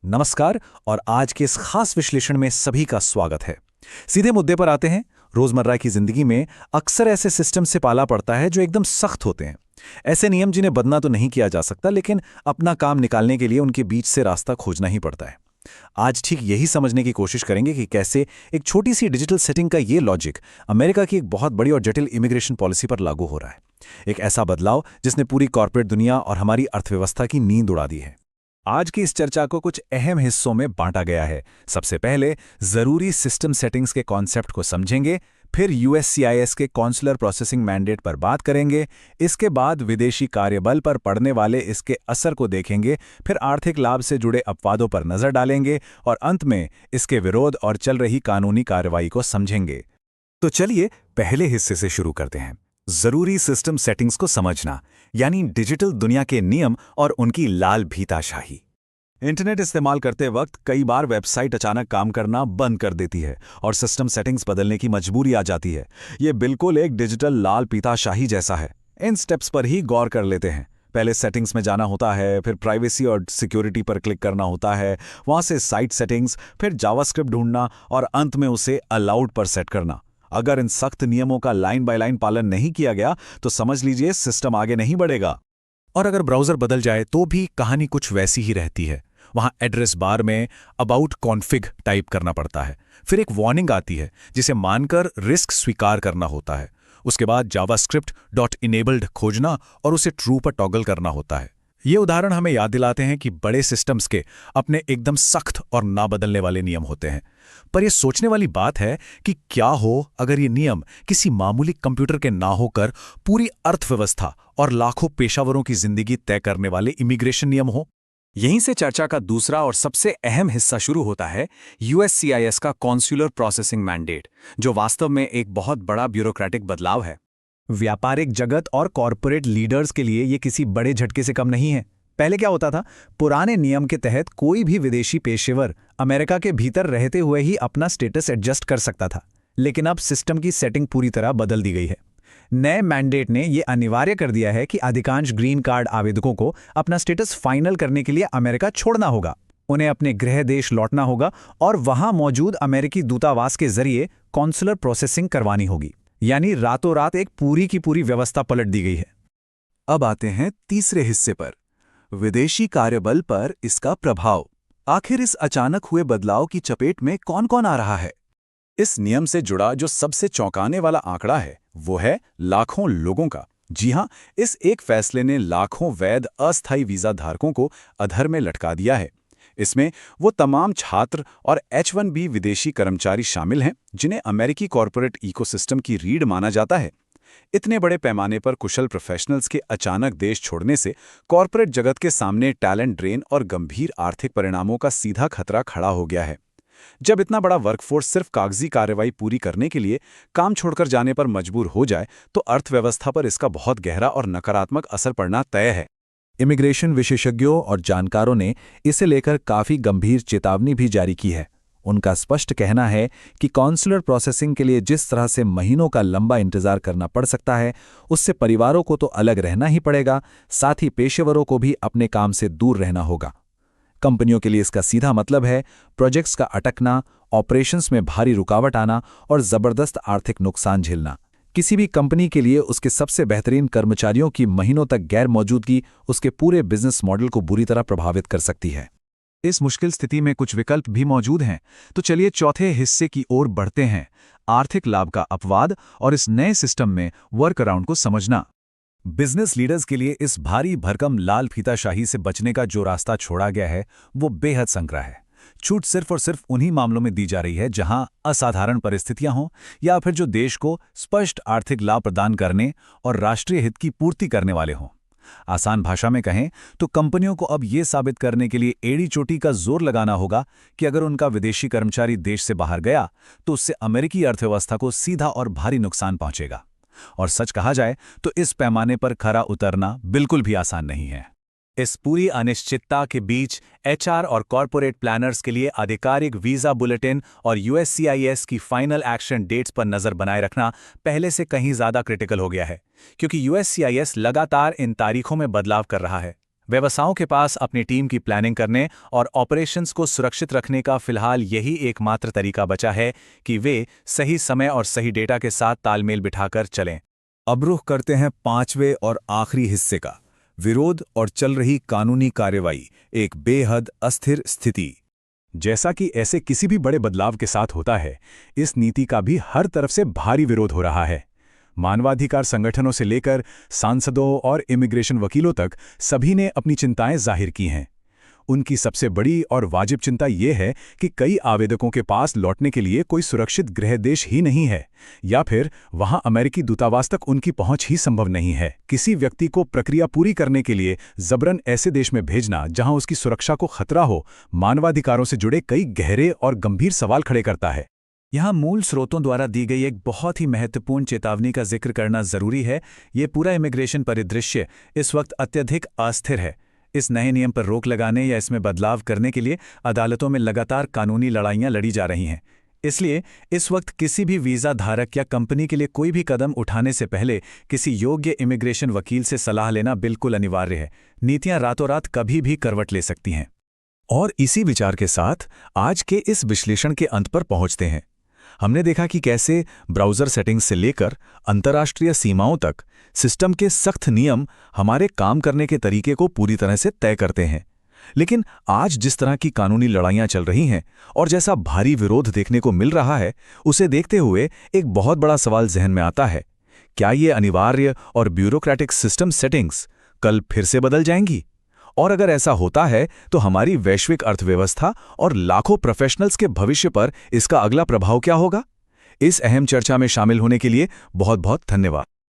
नमस्कार। और आज के इस खास विश्लेषण में सभी का स्वागत है। सीधे मुद्दे पर आते हैं। रोजमर्रा की जिंदगी में अक्सर ऐसे सिस्टम से पाला पड़ता है जो एकदम सख्त होते हैं। ऐसे नियम जिन्हें बदलना तो नहीं किया जा सकता, लेकिन अपना काम निकालने के लिए उनके बीच से रास्ता खोजना ही पड़ता है। आज ठीक यही समझने की कोशिश करेंगे कि कैसे एक छोटी सी डिजिटल सेटिंग का ये लॉजिक अमेरिका की एक बहुत बड़ी और जटिल इमिग्रेशन पॉलिसी पर लागू हो रहा है। एक ऐसा बदलाव जिसने पूरी कॉर्पोरेट दुनिया और हमारी अर्थव्यवस्था की नींद उड़ा दी है। आज की इस चर्चा को कुछ अहम हिस्सों में बांटा गया है। सबसे पहले जरूरी सिस्टम सेटिंग्स के कॉन्सेप्ट को समझेंगे, फिर यूएससीआईएस के कॉन्सुलर प्रोसेसिंग मैंडेट पर बात करेंगे, इसके बाद विदेशी कार्यबल पर पड़ने वाले इसके असर को देखेंगे, फिर आर्थिक लाभ से जुड़े अपवादों पर नजर डालेंगे और अंत में इसके विरोध और चल रही कानूनी कार्रवाई को समझेंगे। तो चलिए पहले हिस्से से शुरू करते हैं। जरूरी सिस्टम सेटिंग्स को समझना, यानी डिजिटल दुनिया के नियम और उनकी लाल भीताशाही। इंटरनेट इस्तेमाल करते वक्त कई बार वेबसाइट अचानक काम करना बंद कर देती है और सिस्टम सेटिंग्स बदलने की मजबूरी आ जाती है। ये बिल्कुल एक डिजिटल लाल पीताशाही जैसा है। इन स्टेप्स पर ही गौर कर लेते हैं। पहले सेटिंग्स में जाना होता है, फिर प्राइवेसी और सिक्योरिटी पर क्लिक करना होता है, वहां से साइट सेटिंग्स, फिर जावास्क्रिप्ट ढूंढना और अंत में उसे अलाउड पर सेट करना। अगर इन सख्त नियमों का लाइन बाय लाइन पालन नहीं किया गया तो समझ लीजिए सिस्टम आगे नहीं बढ़ेगा। और अगर ब्राउज़र बदल जाए तो भी कहानी कुछ वैसी ही रहती है। वहां एड्रेस बार में अबाउट कॉन्फ़िग टाइप करना पड़ता है, फिर एक वार्निंग आती है जिसे मानकर रिस्क स्वीकार करना होता है। उसके बाद जावास्क्रिप्ट डॉट इनेबल्ड खोजना और उसे ट्रू पर टॉगल करना होता है। ये उदाहरण हमें याद दिलाते हैं कि बड़े सिस्टम्स के अपने एकदम सख्त और ना बदलने वाले नियम होते हैं। पर यह सोचने वाली बात है कि क्या हो अगर ये नियम किसी मामूली कंप्यूटर के ना होकर पूरी अर्थव्यवस्था और लाखों पेशावरों की जिंदगी तय करने वाले इमिग्रेशन नियम हो। यहीं से चर्चा का दूसरा और सबसे अहम हिस्सा शुरू होता है, यूएससीआईएस का कॉन्सुलर प्रोसेसिंग मैंडेट, जो वास्तव में एक बहुत बड़ा ब्यूरोक्रेटिक बदलाव है। व्यापारिक जगत और कॉरपोरेट लीडर्स के लिए ये किसी बड़े झटके से कम नहीं है। पहले क्या होता था, पुराने नियम के तहत कोई भी विदेशी पेशेवर अमेरिका के भीतर रहते हुए ही अपना स्टेटस एडजस्ट कर सकता था, लेकिन अब सिस्टम की सेटिंग पूरी तरह बदल दी गई है। नए मैंडेट ने यह अनिवार्य कर दिया है कि अधिकांश ग्रीन कार्ड आवेदकों को अपना स्टेटस फाइनल करने के लिए अमेरिका छोड़ना होगा। उन्हें अपने गृह देश लौटना होगा और वहां मौजूद अमेरिकी दूतावास के जरिए कॉन्सुलर प्रोसेसिंग करवानी होगी। यानी रातों रात एक पूरी की पूरी व्यवस्था पलट दी गई है। अब आते हैं तीसरे हिस्से पर, विदेशी कार्यबल पर इसका प्रभाव। आखिर इस अचानक हुए बदलाव की चपेट में कौन कौन आ रहा है? इस नियम से जुड़ा जो सबसे चौंकाने वाला आंकड़ा है वो है लाखों लोगों का। जी हां, इस एक फैसले ने लाखों वैध अस्थायी वीजा धारकों को अधर में लटका दिया है। इसमें वो तमाम छात्र और H-1B विदेशी कर्मचारी शामिल हैं जिन्हें अमेरिकी कॉरपोरेट इकोसिस्टम की रीढ़ माना जाता है। इतने बड़े पैमाने पर कुशल प्रोफेशनल्स के अचानक देश छोड़ने से कॉरपोरेट जगत के सामने टैलेंट ड्रेन और गंभीर आर्थिक परिणामों का सीधा खतरा खड़ा हो गया है। जब इतना बड़ा वर्कफोर्स सिर्फ कागजी कार्रवाई पूरी करने के लिए काम छोड़कर जाने पर मजबूर हो जाए तो अर्थव्यवस्था पर इसका बहुत गहरा और नकारात्मक असर पड़ना तय है। इमिग्रेशन विशेषज्ञों और जानकारों ने इसे लेकर काफी गंभीर चेतावनी भी जारी की है। उनका स्पष्ट कहना है कि कॉन्सुलर प्रोसेसिंग के लिए जिस तरह से महीनों का लंबा इंतजार करना पड़ सकता है, उससे परिवारों को तो अलग रहना ही पड़ेगा, साथ ही पेशेवरों को भी अपने काम से दूर रहना होगा। कंपनियों के लिए इसका सीधा मतलब है प्रोजेक्ट्स का अटकना, ऑपरेशंस में भारी रुकावट आना और जबरदस्त आर्थिक नुकसान झेलना। किसी भी कंपनी के लिए उसके सबसे बेहतरीन कर्मचारियों की महीनों तक गैर मौजूदगी उसके पूरे बिजनेस मॉडल को बुरी तरह प्रभावित कर सकती है। इस मुश्किल स्थिति में कुछ विकल्प भी मौजूद हैं। तो चलिए चौथे हिस्से की ओर बढ़ते हैं, आर्थिक लाभ का अपवाद और इस नए सिस्टम में वर्क अराउंड को समझना। बिजनेस लीडर्स के लिए इस भारी भरकम लाल फीताशाही से बचने का जो रास्ता छोड़ा गया है वो बेहद संकरा है। छूट सिर्फ और सिर्फ उन्हीं मामलों में दी जा रही है जहां असाधारण परिस्थितियां हों या फिर जो देश को स्पष्ट आर्थिक लाभ प्रदान करने और राष्ट्रीय हित की पूर्ति करने वाले हों। आसान भाषा में कहें तो कंपनियों को अब ये साबित करने के लिए एड़ी चोटी का जोर लगाना होगा कि अगर उनका विदेशी कर्मचारी देश से बाहर गया तो उससे अमेरिकी अर्थव्यवस्था को सीधा और भारी नुकसान पहुंचेगा। और सच कहा जाए तो इस पैमाने पर खरा उतरना बिल्कुल भी आसान नहीं है। इस पूरी अनिश्चितता के बीच एचआर और कॉरपोरेट प्लानर्स के लिए आधिकारिक वीजा बुलेटिन और यूएससीआईएस की फाइनल एक्शन डेट्स पर नजर बनाए रखना पहले से कहीं ज्यादा क्रिटिकल हो गया है, क्योंकि यूएससीआईएस लगातार इन तारीखों में बदलाव कर रहा है। व्यवसायों के पास अपनी टीम की प्लानिंग करने और ऑपरेशंस को सुरक्षित रखने का फिलहाल यही एकमात्र तरीका बचा है कि वे सही समय और सही डेटा के साथ तालमेल बिठाकर चलें। अब रुख करते हैं पांचवें और आखिरी हिस्से का, विरोध और चल रही कानूनी कार्रवाई, एक बेहद अस्थिर स्थिति। जैसा कि ऐसे किसी भी बड़े बदलाव के साथ होता है, इस नीति का भी हर तरफ से भारी विरोध हो रहा है। मानवाधिकार संगठनों से लेकर सांसदों और इमिग्रेशन वकीलों तक सभी ने अपनी चिंताएं जाहिर की हैं। उनकी सबसे बड़ी और वाजिब चिंता ये है कि कई आवेदकों के पास लौटने के लिए कोई सुरक्षित गृह देश ही नहीं है, या फिर वहां अमेरिकी दूतावास तक उनकी पहुंच ही संभव नहीं है। किसी व्यक्ति को प्रक्रिया पूरी करने के लिए जबरन ऐसे देश में भेजना जहां उसकी सुरक्षा को खतरा हो, मानवाधिकारों से जुड़े कई गहरे और गंभीर सवाल खड़े करता है। यहाँ मूल स्रोतों द्वारा दी गई एक बहुत ही महत्वपूर्ण चेतावनी का जिक्र करना जरूरी है। ये पूरा इमिग्रेशन परिदृश्य इस वक्त अत्यधिक अस्थिर है। इस नए नियम पर रोक लगाने या इसमें बदलाव करने के लिए अदालतों में लगातार कानूनी लड़ाइयां लड़ी जा रही हैं। इसलिए इस वक्त किसी भी वीज़ा धारक या कंपनी के लिए कोई भी कदम उठाने से पहले किसी योग्य इमिग्रेशन वकील से सलाह लेना बिल्कुल अनिवार्य है। नीतियां रातों रात कभी भी करवट ले सकती हैं। और इसी विचार के साथ आज के इस विश्लेषण के अंत पर पहुंचते हैं। हमने देखा कि कैसे ब्राउज़र सेटिंग्स से लेकर अंतर्राष्ट्रीय सीमाओं तक सिस्टम के सख्त नियम हमारे काम करने के तरीके को पूरी तरह से तय करते हैं। लेकिन आज जिस तरह की कानूनी लड़ाइयां चल रही हैं और जैसा भारी विरोध देखने को मिल रहा है, उसे देखते हुए एक बहुत बड़ा सवाल जहन में आता है। क्या ये अनिवार्य और ब्यूरोक्रेटिक सिस्टम सेटिंग्स कल फिर से बदल जाएंगी? और अगर ऐसा होता है तो हमारी वैश्विक अर्थव्यवस्था और लाखों प्रोफेशनल्स के भविष्य पर इसका अगला प्रभाव क्या होगा? इस अहम चर्चा में शामिल होने के लिए बहुत बहुत धन्यवाद।